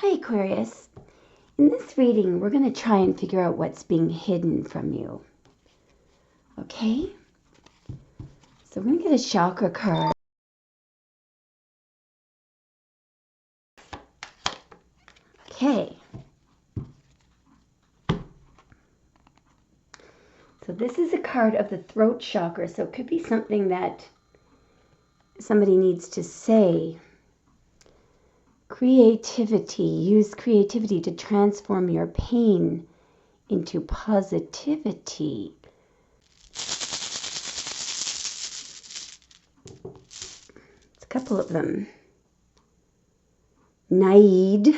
Hi Aquarius. In this reading, we're going to try and figure out what's being hidden from you. Okay? So we're going to get a chakra card. Okay. So this is a card of the throat chakra. So it could be something that somebody needs to say. Creativity. Use creativity to transform your pain into positivity. It's a couple of them. Naid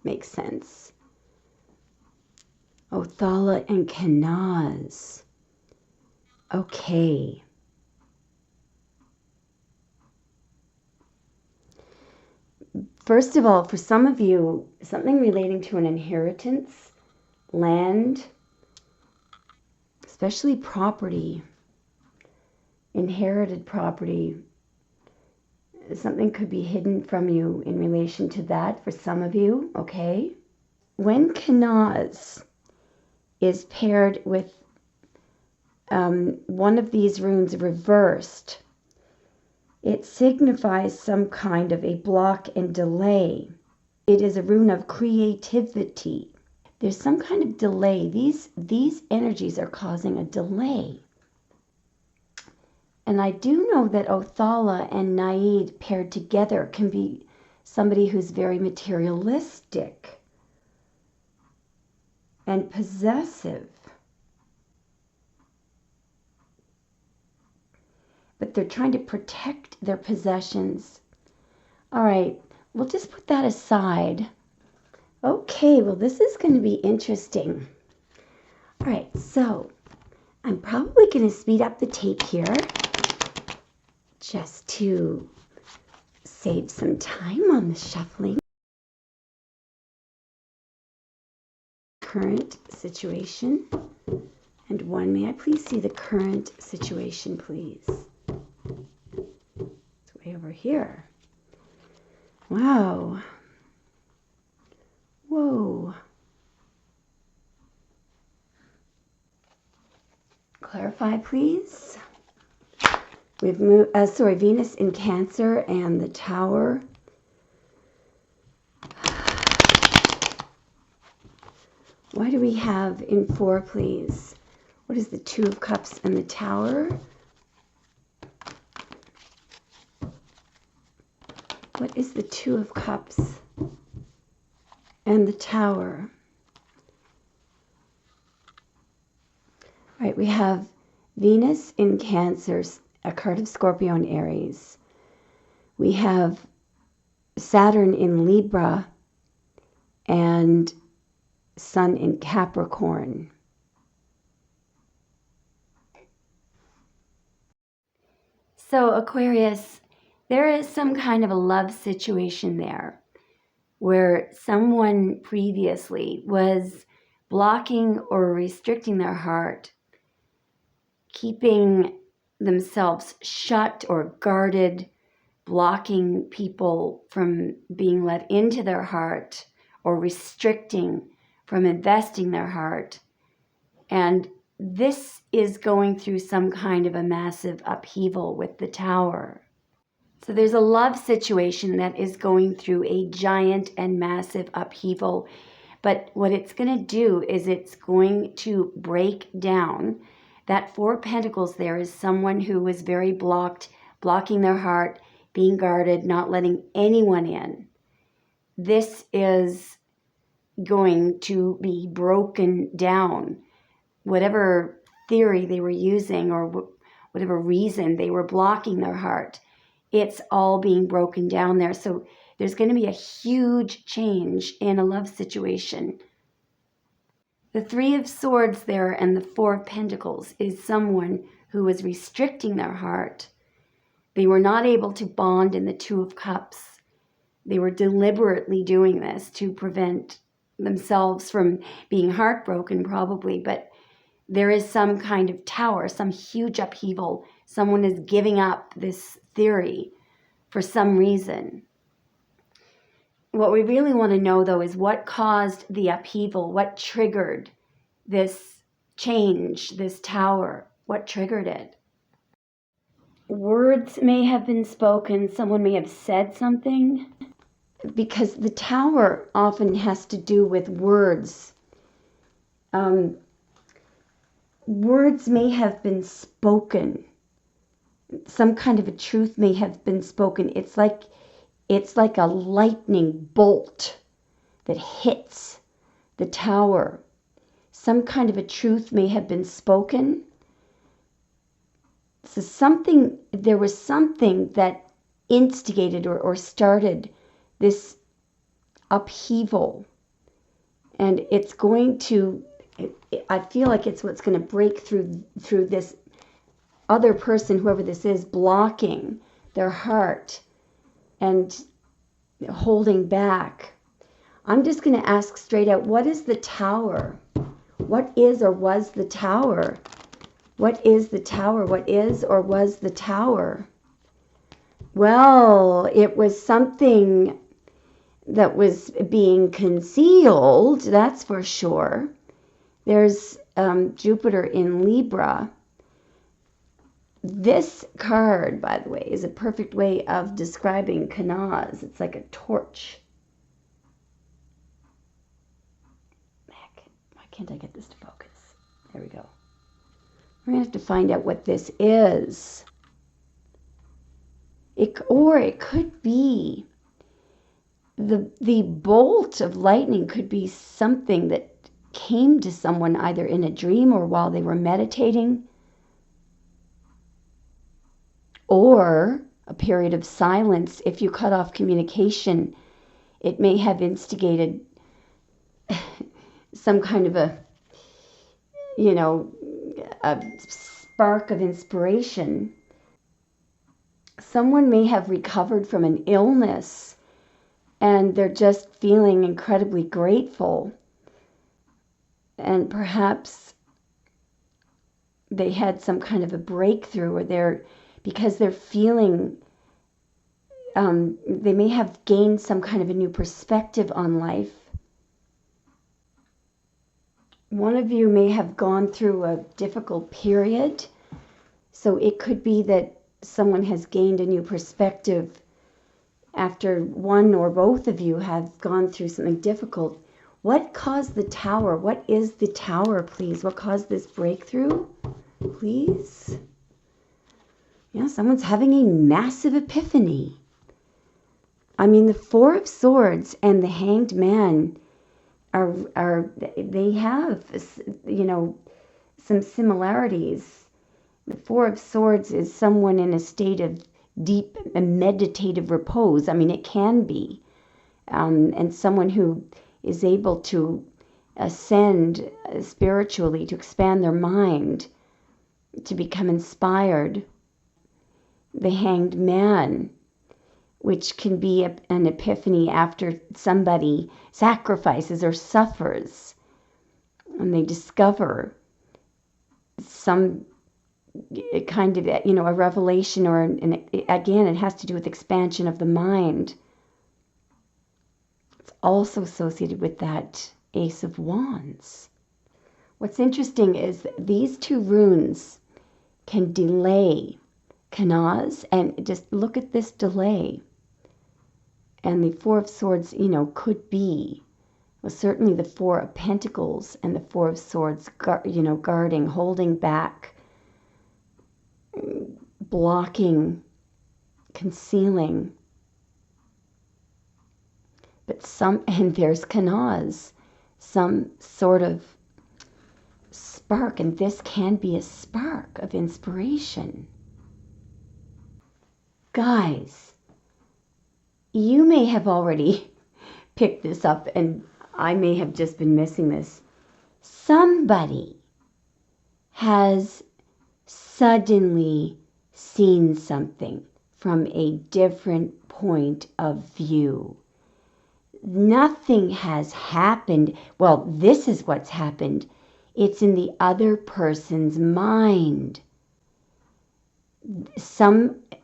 makes sense. Othala and Kanaz. Okay. First of all, for some of you, something relating to an inheritance, land, especially property, inherited property. Something could be hidden from you in relation to that for some of you, okay? When Kanaz is paired with one of these runes reversed, it signifies some kind of a block and delay. It is a rune of creativity. There's some kind of delay. These energies are causing a delay. And I do know that Othala and Naid paired together can be somebody who's very materialistic and possessive. But they're trying to protect their possessions. All right, we'll just put that aside. Okay, well, this is going to be interesting. All right, so I'm probably going to speed up the tape here just to save some time on the shuffling. Current situation. And one, may I please see the current situation, please? It's way over here. Wow. Whoa. Clarify, please. We've moved, Venus in Cancer and the Tower. Why do we have in 4, please? What is the 2 of Cups and the Tower? What is the 2 of Cups and the Tower? All right, we have Venus in Cancer, a card of Scorpio and Aries. We have Saturn in Libra and Sun in Capricorn. So Aquarius, there is some kind of a love situation there where someone previously was blocking or restricting their heart, keeping themselves shut or guarded, blocking people from being let into their heart or restricting from investing their heart. And this is going through some kind of a massive upheaval with the Tower. So there's a love situation that is going through a giant and massive upheaval. But what it's going to do is it's going to break down. That 4 of Pentacles there is someone who was very blocking their heart, being guarded, not letting anyone in. This is going to be broken down. Whatever theory they were using or whatever reason they were blocking their heart, it's all being broken down there. So there's going to be a huge change in a love situation. The 3 of Swords there and the 4 of Pentacles is someone who was restricting their heart. They were not able to bond in the 2 of Cups. They were deliberately doing this to prevent themselves from being heartbroken, probably, but there is some kind of tower, some huge upheaval. Someone is giving up this theory for some reason. What we really want to know, though, is what caused the upheaval, what triggered this change, this tower, what triggered it. Words may have been spoken, someone may have said something, because the tower often has to do with words. Words may have been spoken. Some kind of a truth may have been spoken. It's like a lightning bolt that hits the tower. Some kind of a truth may have been spoken. So there was something that instigated or started this upheaval. And it's going to, I feel like it's what's going to break through this other person, whoever this is, blocking their heart and holding back. I'm just going to ask straight out, what is the tower? What is or was the tower? What is the tower? What is or was the tower? Well, it was something that was being concealed, that's for sure. There's Jupiter in Libra. This card, by the way, is a perfect way of describing Kanaz. It's like a torch. Heck, why can't I get this to focus? There we go. We're going to have to find out what this is. It could be the bolt of lightning could be something that came to someone either in a dream or while they were meditating, or a period of silence. If you cut off communication, it may have instigated some kind of a spark of inspiration. Someone may have recovered from an illness and they're just feeling incredibly grateful. And perhaps they had some kind of a breakthrough, or because they're feeling, they may have gained some kind of a new perspective on life. One of you may have gone through a difficult period, so it could be that someone has gained a new perspective after one or both of you have gone through something difficult. What caused the tower? What is the tower, please? What caused this breakthrough, please? Yeah, someone's having a massive epiphany. I mean, the Four of Swords and the Hanged Man they have, some similarities. The Four of Swords is someone in a state of deep meditative repose. I mean, it can be. And someone who is able to ascend spiritually, to expand their mind, to become inspired. The Hanged Man, which can be an epiphany after somebody sacrifices or suffers, and they discover some kind of, a revelation, or again, it has to do with expansion of the mind. It's also associated with that Ace of Wands. What's interesting is these two runes can delay Kanaz, and just look at this delay. And the Four of Swords, could be, well, certainly the Four of Pentacles and the Four of Swords, guarding, holding back, blocking, concealing. And there's Kanaz, some sort of spark, and this can be a spark of inspiration. Guys, you may have already picked this up, and I may have just been missing this. Somebody has suddenly seen something from a different point of view. Nothing has happened. Well, this is what's happened. It's in the other person's mind.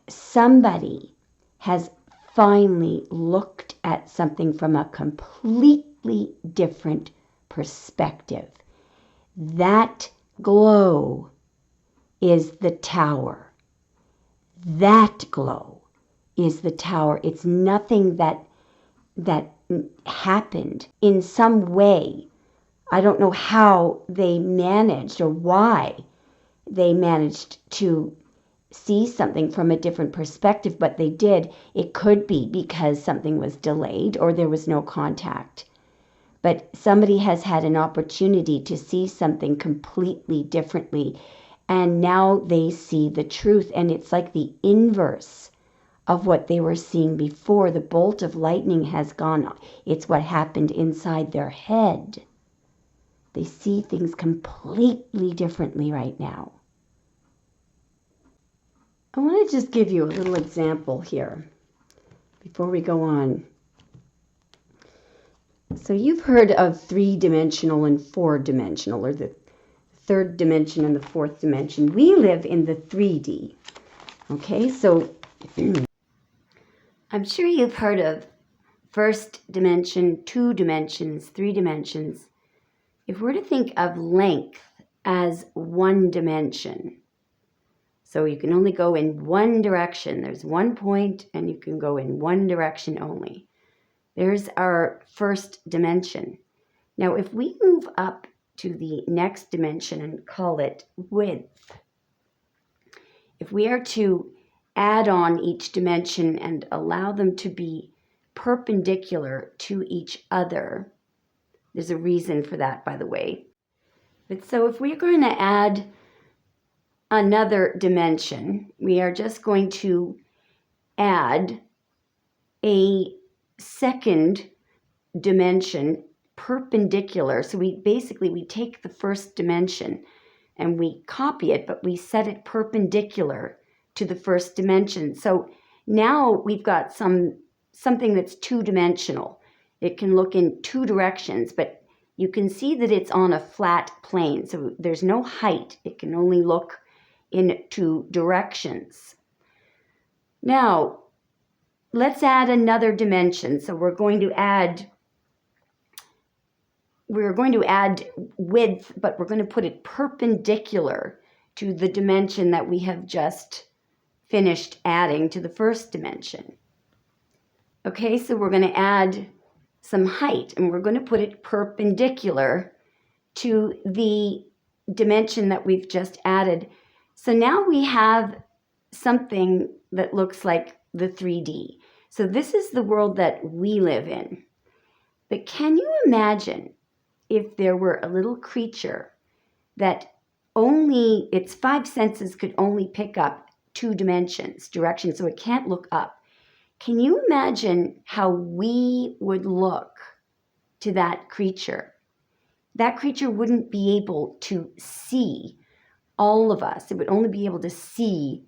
Somebody has finally looked at something from a completely different perspective. That glow is the tower. That glow is the tower. It's nothing that happened in some way. I don't know how they managed or why they managed to see something from a different perspective, but they did. It could be because something was delayed or there was no contact. But somebody has had an opportunity to see something completely differently, and now they see the truth, and it's like the inverse of what they were seeing before. The bolt of lightning has gone. It's what happened inside their head. They see things completely differently right now. I want to just give you a little example here before we go on. So you've heard of three-dimensional and four-dimensional, or the third dimension and the fourth dimension. We live in the 3D. Okay, so I'm sure you've heard of first dimension, 2 dimensions, 3 dimensions. If we're to think of length as 1 dimension, so you can only go in one direction. There's one point and you can go in one direction only. There's our first dimension. Now, if we move up to the next dimension and call it width, if we are to add on each dimension and allow them to be perpendicular to each other, there's a reason for that, by the way. But so if we're going to add another dimension, we are just going to add a second dimension perpendicular. So we take the first dimension and we copy it, but we set it perpendicular to the first dimension. So now we've got something that's 2-dimensional. It can look in 2 directions, but you can see that it's on a flat plane. So there's no height. It can only look in 2 directions. Now, let's add another dimension. So we're going to add width, but we're going to put it perpendicular to the dimension that we have just finished adding to the first dimension. Okay, so we're going to add some height, and we're going to put it perpendicular to the dimension that we've just added. So now we have something that looks like the 3D. So this is the world that we live in. But can you imagine if there were a little creature that only its 5 senses could only pick up 2 dimensions, directions, so it can't look up? Can you imagine how we would look to that creature? That creature wouldn't be able to see all of us. It would only be able to see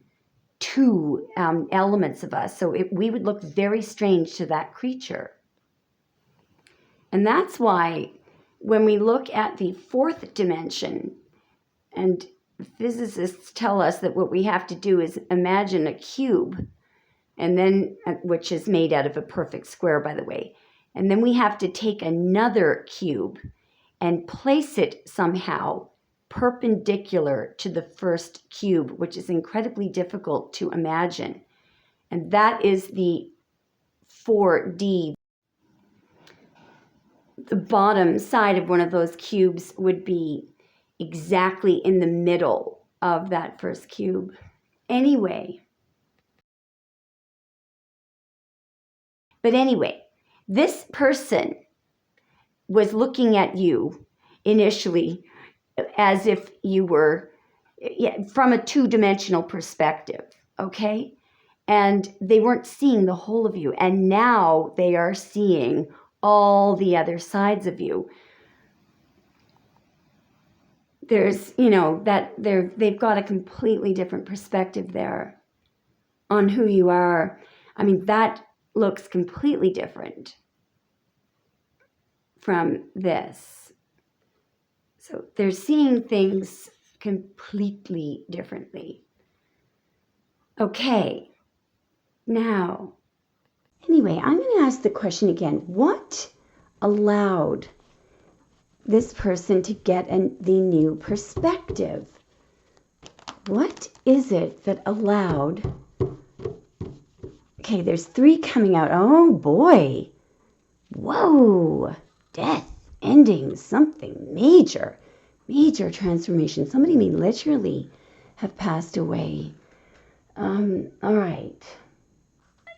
2 elements of us. So we would look very strange to that creature. And that's why when we look at the 4th dimension, and physicists tell us that what we have to do is imagine a cube, and then, which is made out of a perfect square, by the way. And then we have to take another cube and place it somehow perpendicular to the first cube, which is incredibly difficult to imagine. And that is the 4D. The bottom side of one of those cubes would be exactly in the middle of that first cube. Anyway, this person was looking at you initially as if you were from a 2-dimensional perspective, okay? And they weren't seeing the whole of you. And now they are seeing all the other sides of you. There's, they've got a completely different perspective there on who you are. I mean, that looks completely different from this. So they're seeing things completely differently. Okay, now, Anyway, I'm going to ask the question again. What allowed this person to get the new perspective? What is it that allowed... Okay, there's 3 coming out. Oh, boy. Whoa. Death, ending, something major. Major transformation. Somebody may literally have passed away. All right.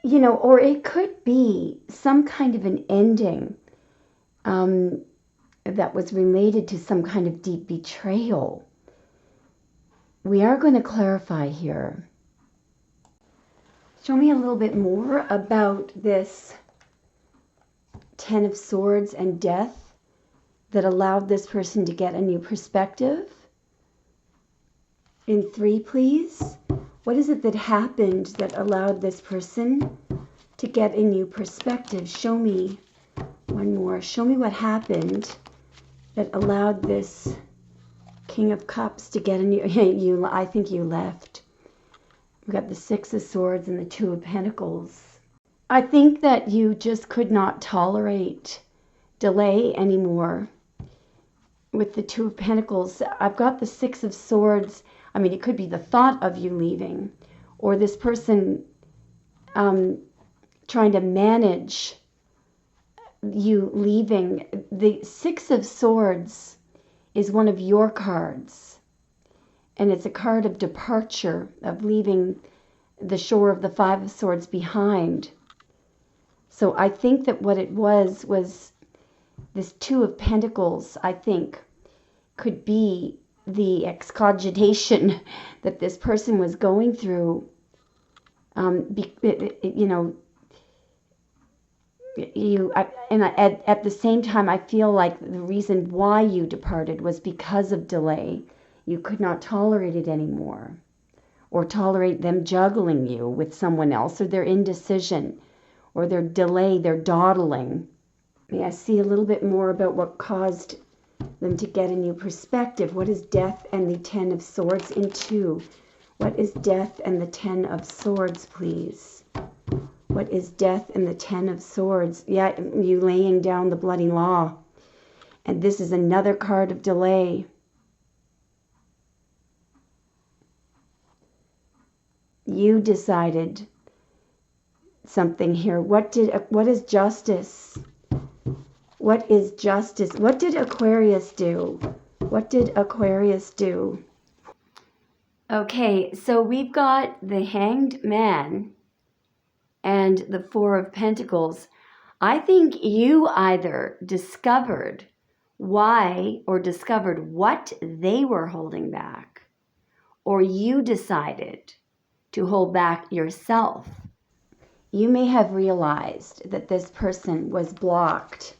You know, or it could be some kind of an ending that was related to some kind of deep betrayal. We are going to clarify here. Show me a little bit more about this 10 of Swords and death that allowed this person to get a new perspective. In 3, please. What is it that happened that allowed this person to get a new perspective? Show me one more. Show me what happened that allowed this King of Cups to get a new... I think you left. We've got the 6 of Swords and the 2 of Pentacles. I think that you just could not tolerate delay anymore. With the 2 of Pentacles, I've got the 6 of Swords. I mean, it could be the thought of you leaving, or this person trying to manage you leaving. The 6 of Swords is one of your cards, and it's a card of departure, of leaving the shore of the 5 of Swords behind. So I think that what it was this 2 of Pentacles, I think, could be the excogitation that this person was going through. You know, at the same time, I feel like the reason why you departed was because of delay. You could not tolerate it anymore, or tolerate them juggling you with someone else, or their indecision, or their delay, their dawdling. May I see a little bit more about what caused them to get a new perspective? What is death and the 10 of Swords in 2? What is death and the 10 of Swords, please? What is death and the 10 of Swords? Yeah, you laying down the bloody law. And this is another card of delay. You decided something here. What is justice? What is justice? What did Aquarius do? What did Aquarius do? Okay, so we've got the Hanged Man and the 4 of Pentacles. I think you either discovered why or discovered what they were holding back, or you decided to hold back yourself. You may have realized that this person was blocked.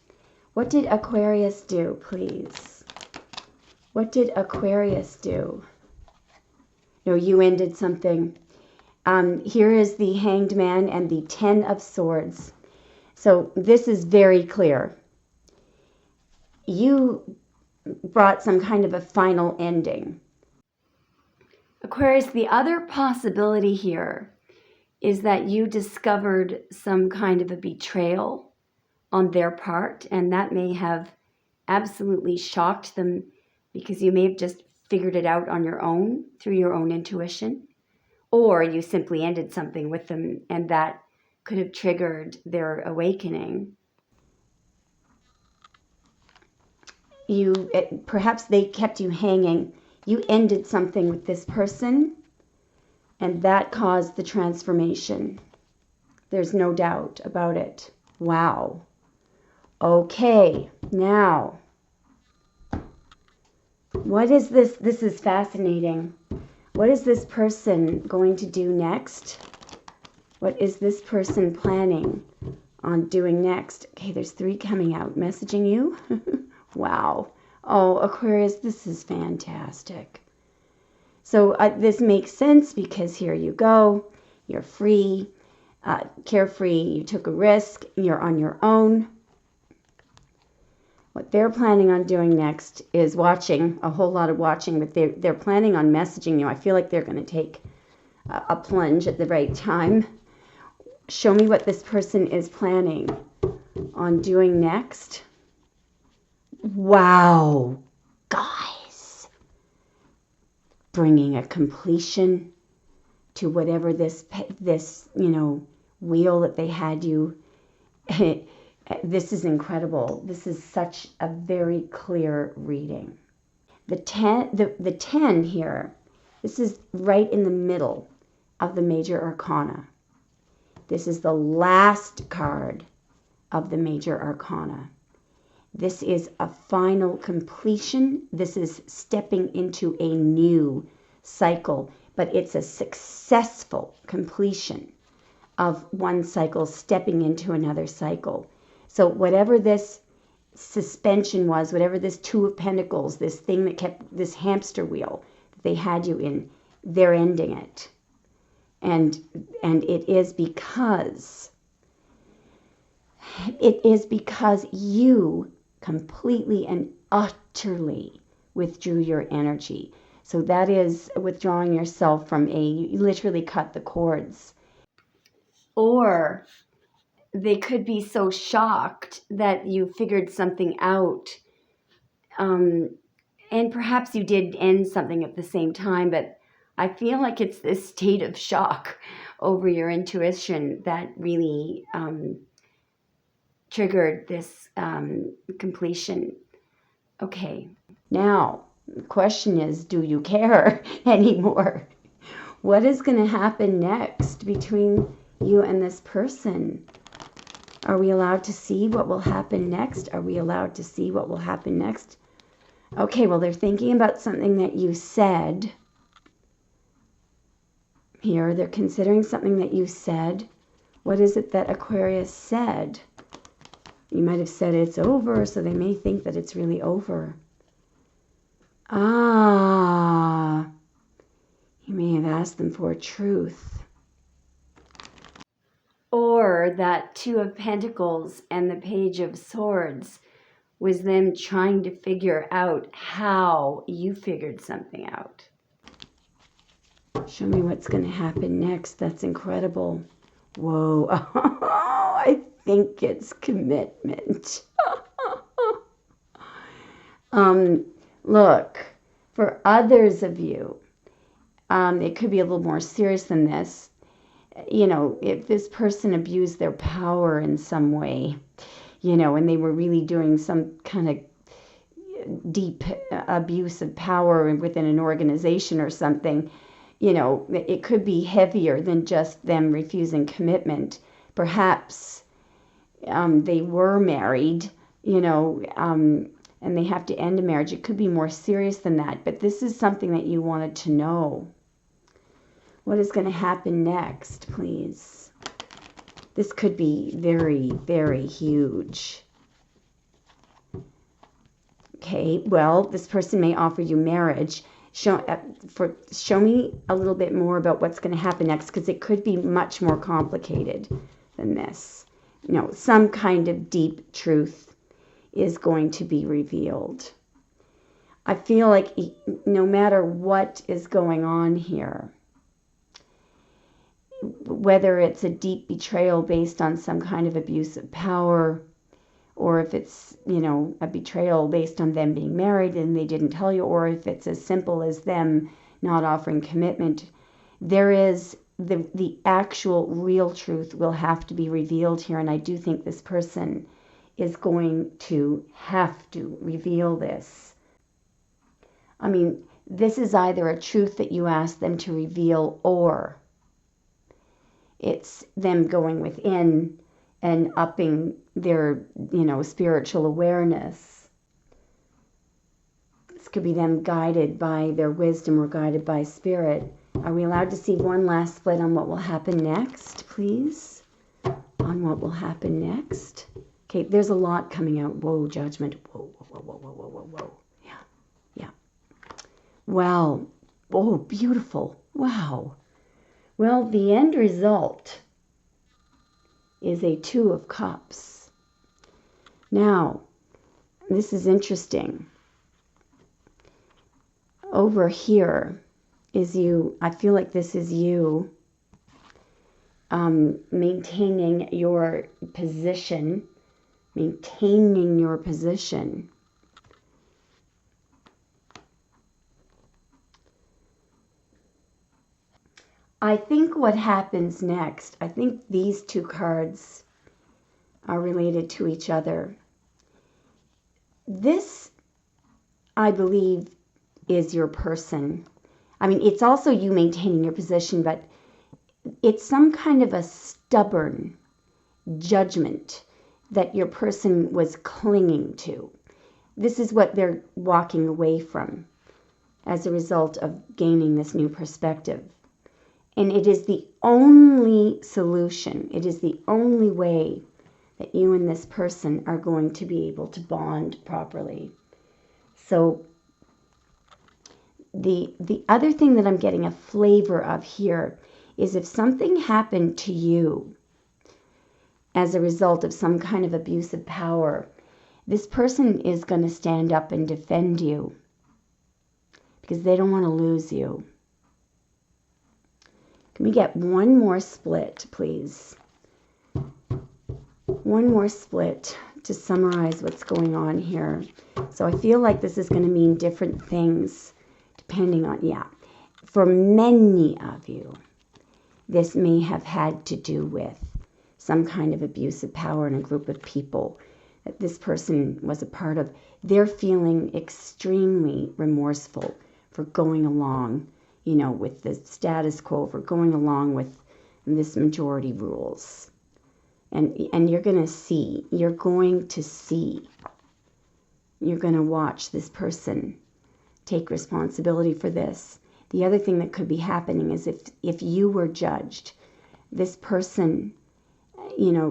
What did Aquarius do, please? What did Aquarius do? No, you ended something. Here is the Hanged Man and the 10 of Swords. So this is very clear. You brought some kind of a final ending. Aquarius, the other possibility here is that you discovered some kind of a betrayal on their part, and that may have absolutely shocked them because you may have just figured it out on your own through your own intuition, or you simply ended something with them and that could have triggered their awakening. Perhaps they kept you hanging. You ended something with this person, and that caused the transformation. There's no doubt about it. Wow. Okay, now, what is this? This is fascinating. What is this person going to do next? What is this person planning on doing next? Okay, there's 3 coming out. Messaging you? Wow. Oh, Aquarius, this is fantastic. So this makes sense because here you go. You're free, carefree. You took a risk. You're on your own. What they're planning on doing next is watching, a whole lot of watching, but they're planning on messaging you. I feel like they're going to take a plunge at the right time. show me what this person is planning on doing next. Wow, guys. Bringing a completion to whatever this wheel that they had you. This is incredible. This is such a very clear reading. The 10 here, this is right in the middle of the major arcana. This is the last card of the major arcana. This is a final completion. This is stepping into a new cycle, but it's a successful completion of one cycle, stepping into another cycle. So whatever this suspension was, whatever this Two of Pentacles, this thing that kept this hamster wheel that they had you in, they're ending it. And it is because you completely and utterly withdrew your energy. So that is withdrawing yourself from you literally cut the cords. Or they could be so shocked that you figured something out. And perhaps you did end something at the same time, but I feel like it's this state of shock over your intuition that really triggered this completion. Okay, now the question is, do you care anymore? What is going to happen next between you and this person? Are we allowed to see what will happen next? Are we allowed to see what will happen next? Okay, well, they're thinking about something that you said. Here, they're considering something that you said. What is it that Aquarius said? You might have said it's over, so they may think that it's really over. Ah, you may have asked them for truth. Or that Two of Pentacles and the Page of Swords was them trying to figure out how you figured something out. Show me what's going to happen next. That's incredible. Whoa. I think it's commitment. Look, for others of you, it could be a little more serious than this. You know, if this person abused their power in some way, and they were really doing some kind of deep abuse of power within an organization or something, it could be heavier than just them refusing commitment. Perhaps they were married, and they have to end a marriage. It could be more serious than that, but this is something that you wanted to know. What is going to happen next, please? This could be very, very huge. Okay, well, this person may offer you marriage. Show me a little bit more about what's going to happen next, because it could be much more complicated than this. Some kind of deep truth is going to be revealed. I feel like no matter what is going on here, whether it's a deep betrayal based on some kind of abuse of power, or if it's, a betrayal based on them being married and they didn't tell you, or if it's as simple as them not offering commitment, there is the actual real truth will have to be revealed here. And I do think this person is going to have to reveal this. I mean, this is either a truth that you ask them to reveal, or it's them going within and upping their, spiritual awareness. This could be them guided by their wisdom or guided by spirit. Are we allowed to see one last split on what will happen next, please? On what will happen next? Okay, there's a lot coming out. Whoa, judgment. Whoa, whoa, whoa, whoa, whoa, whoa, whoa. Yeah. Well, oh, beautiful. Wow. Well, the end result is a Two of Cups. Now, this is interesting. Over here is you. I feel like this is you. maintaining your position, maintaining your position. I think what happens next, I think these two cards are related to each other. This, I believe, is your person. I mean, it's also you maintaining your position, but it's some kind of a stubborn judgment that your person was clinging to. This is what they're walking away from as a result of gaining this new perspective. And it is the only solution. It is the only way that you and this person are going to be able to bond properly. So the other thing that I'm getting a flavor of here is if something happened to you as a result of some kind of abuse of power, this person is going to stand up and defend you because they don't want to lose you. Can we get one more split, please? One more split to summarize what's going on here. So I feel like this is going to mean different things depending on, for many of you, this may have had to do with some kind of abuse of power in a group of people that this person was a part of. They're feeling extremely remorseful for going along, with the status quo, for going along with this majority rules. And you're going to see, you're going to watch this person take responsibility for this. The other thing that could be happening is if you were judged, this person,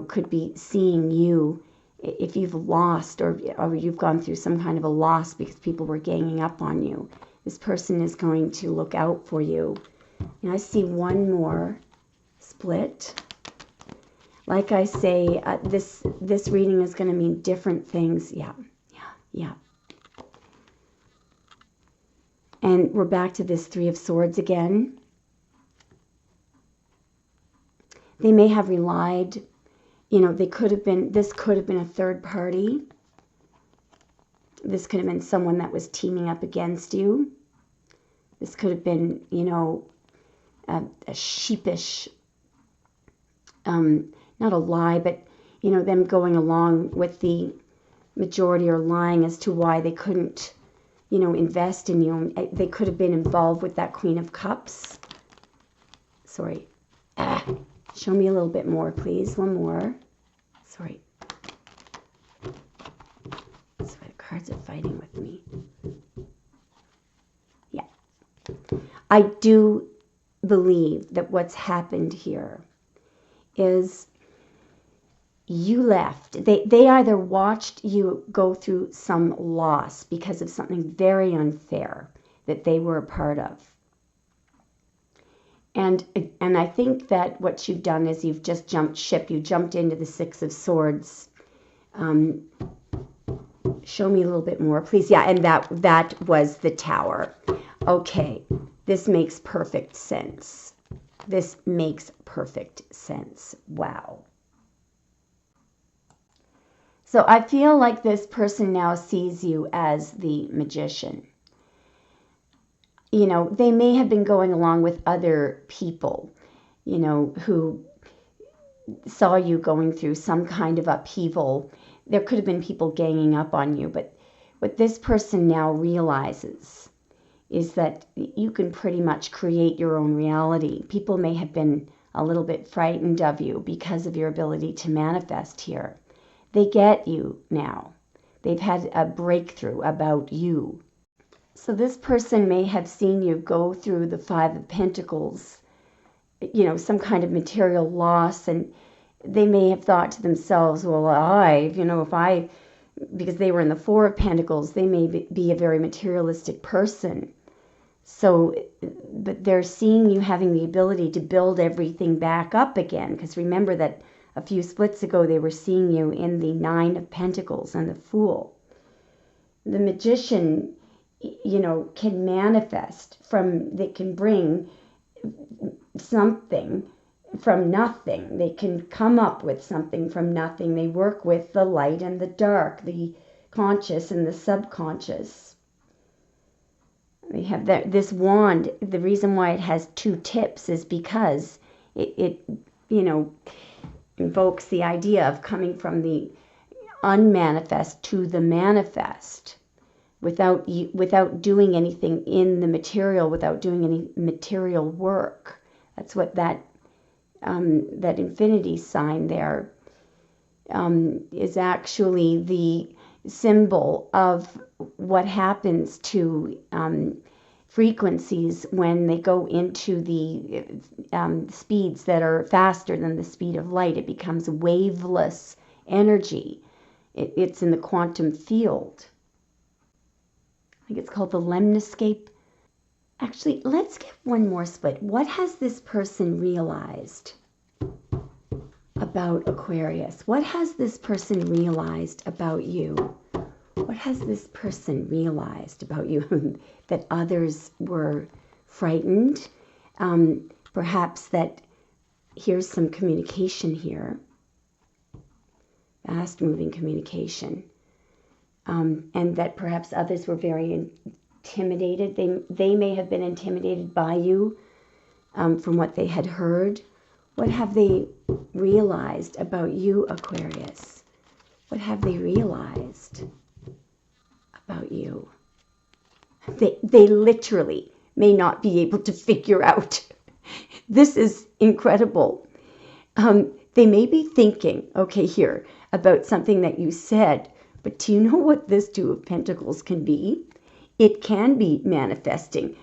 could be seeing you, if you've lost or you've gone through some kind of a loss because people were ganging up on you, this person is going to look out for you. And I see one more split. Like I say, this reading is going to mean different things. Yeah. And we're back to this Three of Swords again. They may have relied, this could have been a third party. This could have been someone that was teaming up against you. This could have been, a sheepish, not a lie, but, them going along with the majority or lying as to why they couldn't, invest in you. They could have been involved with that Queen of Cups. Sorry. Show me a little bit more, please. One more. Sorry. That's why the cards are fighting with me. Yeah. I do believe that what's happened here is you left. They either watched you go through some loss because of something very unfair that they were a part of. And I think that what you've done is you've just jumped ship. You jumped into the Six of Swords. Show me a little bit more, please. Yeah, and that was the Tower. Okay, this makes perfect sense. This makes perfect sense. Wow. So I feel like this person now sees you as the Magician. They may have been going along with other people, who saw you going through some kind of upheaval. There could have been people ganging up on you, but what this person now realizes is that you can pretty much create your own reality. People may have been a little bit frightened of you because of your ability to manifest here. They get you now. They've had a breakthrough about you. So this person may have seen you go through the Five of Pentacles, some kind of material loss, and they may have thought to themselves, well, because they were in the Four of Pentacles, they may be a very materialistic person. So, but they're seeing you having the ability to build everything back up again, because remember that a few splits ago, they were seeing you in the Nine of Pentacles and the Fool. The Magician, can manifest they can bring something from nothing. They can come up with something from nothing. They work with the light and the dark, the conscious and the subconscious. They have this wand. The reason why it has 2 tips is because it invokes the idea of coming from the unmanifest to the manifest without doing anything in the material, without doing any material work. That's what that infinity sign there is actually the symbol of what happens to frequencies when they go into the speeds that are faster than the speed of light. It becomes waveless energy. It's in the quantum field. I think it's called the lemniscape. Actually, let's get one more split. What has this person realized about Aquarius? What has this person realized about you? What has this person realized about you? That others were frightened? Perhaps that here's some communication here. Fast moving communication. And that perhaps others were very intimidated. They may have been intimidated by you from what they had heard. What have they realized about you, Aquarius? What have they realized about you? They literally may not be able to figure out. This is incredible. They may be thinking, okay, here, about something that you said, but do you know what this 2 of Pentacles can be? It can be manifesting.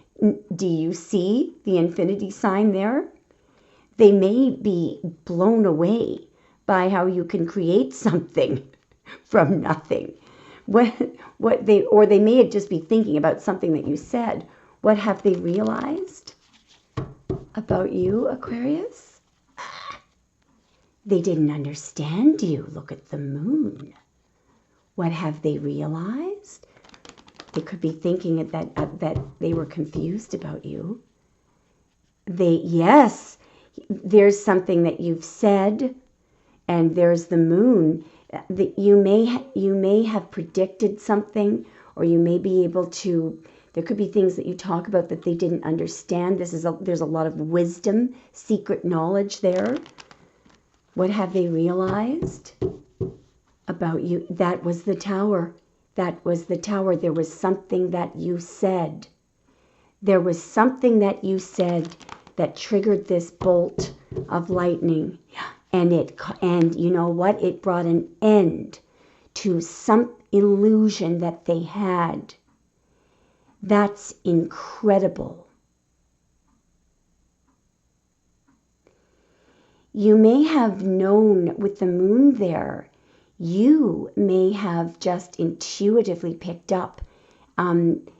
Do you see the infinity sign there? They may be blown away by how you can create something from nothing. Or they may just be thinking about something that you said. What have they realized about you, Aquarius? They didn't understand you. Look at the moon. What have they realized? They could be thinking that they were confused about you. Yes, there's something that you've said, and there's the moon. You may have predicted something, or you may be able to. There could be things that you talk about that they didn't understand. There's a lot of wisdom, secret knowledge there. What have they realized about you? That was the Tower. That was the Tower. There was something that you said. There was something that you said that triggered this bolt of lightning. And you know what? It brought an end to some illusion that they had. That's incredible. You may have known with the moon there, you may have just intuitively picked up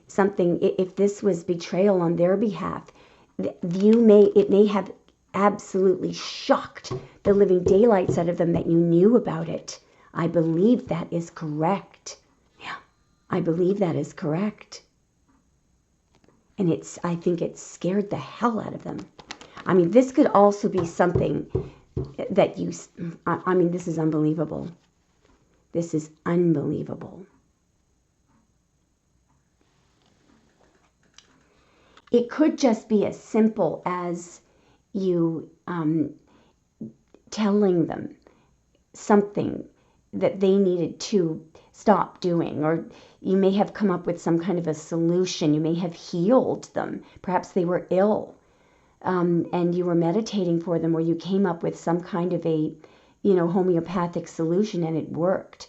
something. If this was betrayal on their behalf, it may have absolutely shocked the living daylights out of them that you knew about it. I believe that is correct. Yeah, I believe that is correct. And I think it scared the hell out of them. I mean, this could also be something that this is unbelievable. This is unbelievable. It could just be as simple as you telling them something that they needed to stop doing, or you may have come up with some kind of a solution. You may have healed them. Perhaps they were ill, and you were meditating for them, or you came up with some kind of a homeopathic solution and it worked.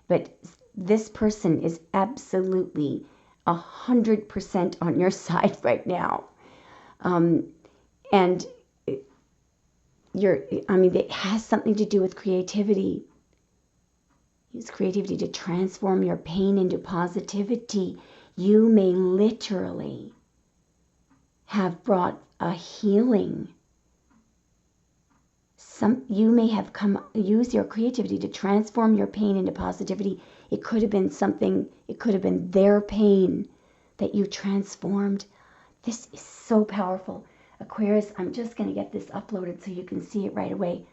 But this person is absolutely 100% on your side right now. And it has something to do with creativity. Use creativity to transform your pain into positivity. You may literally have brought a healing. You may have use your creativity to transform your pain into positivity. It could have been something, it could have been their pain that you transformed. This is so powerful. Aquarius, I'm just going to get this uploaded so you can see it right away.